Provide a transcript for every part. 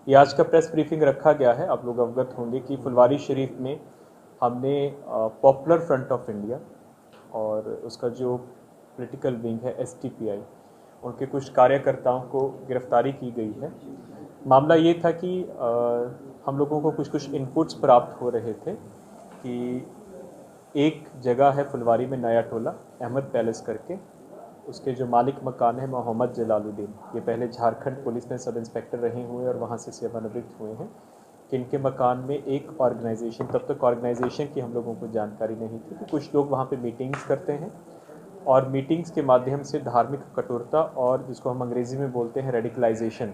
ये आज का प्रेस ब्रीफिंग रखा गया है। आप लोग अवगत होंगे कि फुलवारी शरीफ में हमने पॉपुलर फ्रंट ऑफ इंडिया और उसका जो पॉलिटिकल विंग है एसटीपीआई, उनके कुछ कार्यकर्ताओं को गिरफ्तारी की गई है। मामला ये था कि हम लोगों को कुछ कुछ इनपुट्स प्राप्त हो रहे थे कि एक जगह है फुलवारी में, नया टोला अहमद पैलेस करके, उसके जो मालिक मकान है मोहम्मद जलालुद्दीन, ये पहले झारखंड पुलिस में सब इंस्पेक्टर रहे हुए और वहाँ से सेवानिवृत्त हुए हैं, कि इनके मकान में एक ऑर्गेनाइजेशन, तब तक ऑर्गेनाइजेशन की हम लोगों को जानकारी नहीं थी कि कुछ लोग वहाँ पे मीटिंग्स करते हैं और मीटिंग्स के माध्यम से धार्मिक कठोरता और जिसको हम अंग्रेज़ी में बोलते हैं रेडिकलाइजेशन,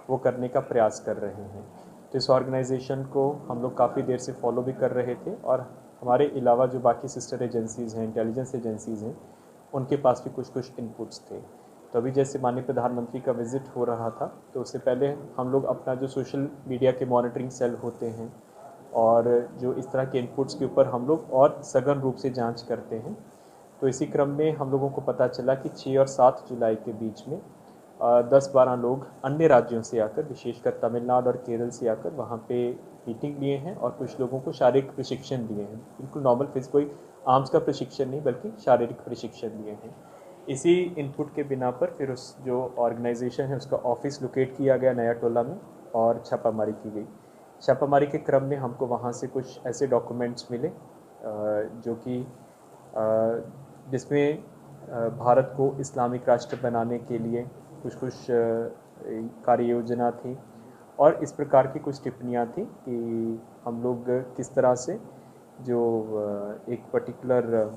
वो करने का प्रयास कर रहे हैं। तो इस ऑर्गेनाइजेशन को हम लोग काफ़ी देर से फॉलो भी कर रहे थे और हमारे अलावा जो बाकी सिस्टर एजेंसीज़ हैं, इंटेलिजेंस एजेंसीज़ हैं, उनके पास भी कुछ कुछ इनपुट्स थे। तो अभी जैसे माननीय प्रधानमंत्री का विज़िट हो रहा था, तो उससे पहले हम लोग अपना जो सोशल मीडिया के मॉनिटरिंग सेल होते हैं और जो इस तरह के इनपुट्स के ऊपर हम लोग और सघन रूप से जांच करते हैं, तो इसी क्रम में हम लोगों को पता चला कि 6 और 7 जुलाई के बीच में 10-12 लोग अन्य राज्यों से आकर, विशेषकर तमिलनाडु और केरल से आकर वहाँ पे मीटिंग लिए हैं और कुछ लोगों को शारीरिक प्रशिक्षण दिए हैं। बिल्कुल नॉर्मल कोई आर्म्स का प्रशिक्षण नहीं, बल्कि शारीरिक प्रशिक्षण दिए हैं। इसी इनपुट के बिना पर फिर उस जो ऑर्गेनाइजेशन है उसका ऑफिस लोकेट किया गया नया टोला में और छापामारी की गई। छापामारी के क्रम में हमको वहाँ से कुछ ऐसे डॉक्यूमेंट्स मिले जो कि जिसमें भारत को इस्लामिक राष्ट्र बनाने के लिए कुछ कुछ कार्य योजना थी और इस प्रकार की कुछ टिप्पणियाँ थी कि हम लोग किस तरह से जो एक पर्टिकुलर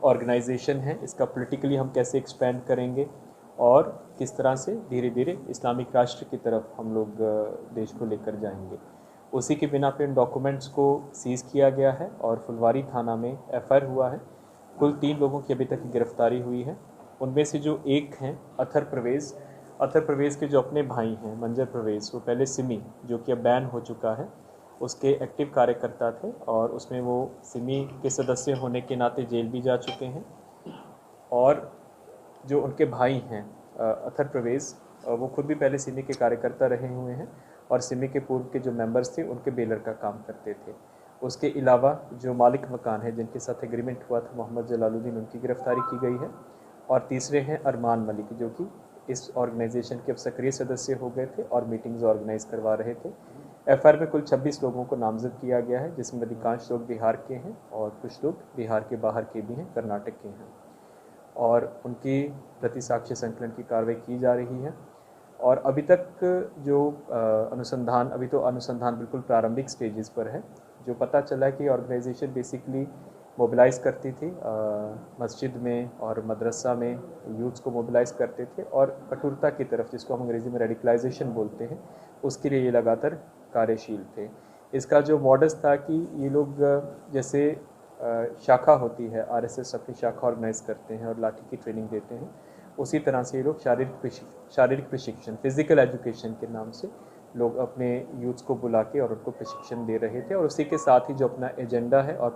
ऑर्गेनाइजेशन है इसका पॉलिटिकली हम कैसे एक्सपेंड करेंगे और किस तरह से धीरे धीरे इस्लामिक राष्ट्र की तरफ हम लोग देश को लेकर जाएंगे। उसी के बिना पे इन डॉक्यूमेंट्स को सीज़ किया गया है और फुलवारी थाना में एफआईआर हुआ है। कुल 3 लोगों की अभी तक गिरफ्तारी हुई है। उनमें से जो एक हैं अथर प्रवेश के जो अपने भाई हैं मंजर प्रवेश, वो पहले सिमी, जो कि अब बैन हो चुका है, उसके एक्टिव कार्यकर्ता थे और उसमें वो सिमी के सदस्य होने के नाते जेल भी जा चुके हैं। और जो उनके भाई हैं अथर प्रवेश, वो खुद भी पहले सिमी के कार्यकर्ता रहे हुए हैं और सिमी के पूर्व के जो मेंबर्स थे उनके बेलर का काम करते थे। उसके अलावा जो मालिक मकान है जिनके साथ एग्रीमेंट हुआ था मोहम्मद जलालुद्दीन, उनकी गिरफ्तारी की गई है। और तीसरे हैं अरमान मलिक, जो कि इस ऑर्गेनाइजेशन के अब सक्रिय सदस्य हो गए थे और मीटिंग्स ऑर्गेनाइज करवा रहे थे। एफआईआर में कुल 26 लोगों को नामजद किया गया है, जिसमें अधिकांश लोग बिहार के हैं और कुछ लोग बिहार के बाहर के भी हैं, कर्नाटक के हैं, और उनकी प्रति साक्ष्य संकलन की कार्रवाई की जा रही है। और अभी तक जो अनुसंधान, अभी तो अनुसंधान बिल्कुल प्रारंभिक स्टेजेस पर है। जो पता चला है कि ऑर्गेनाइजेशन बेसिकली मोबिलाइज़ करती थी मस्जिद में और मदरसा में यूथ्स को मोबिलाइज़ करते थे और कठोरता की तरफ, जिसको हम अंग्रेज़ी में रेडिकलाइजेशन बोलते हैं, उसके लिए ये लगातार कार्यशील थे। इसका जो मॉडस था कि ये लोग जैसे शाखा होती है, आरएसएस अपनी शाखा ऑर्गेनाइज करते हैं और लाठी की ट्रेनिंग देते हैं, उसी तरह से ये लोग शारीरिक प्रशिक्षण, फिजिकल एजुकेशन के नाम से लोग अपने यूथ्स को बुला के और उनको प्रशिक्षण दे रहे थे और उसी के साथ ही जो अपना एजेंडा है और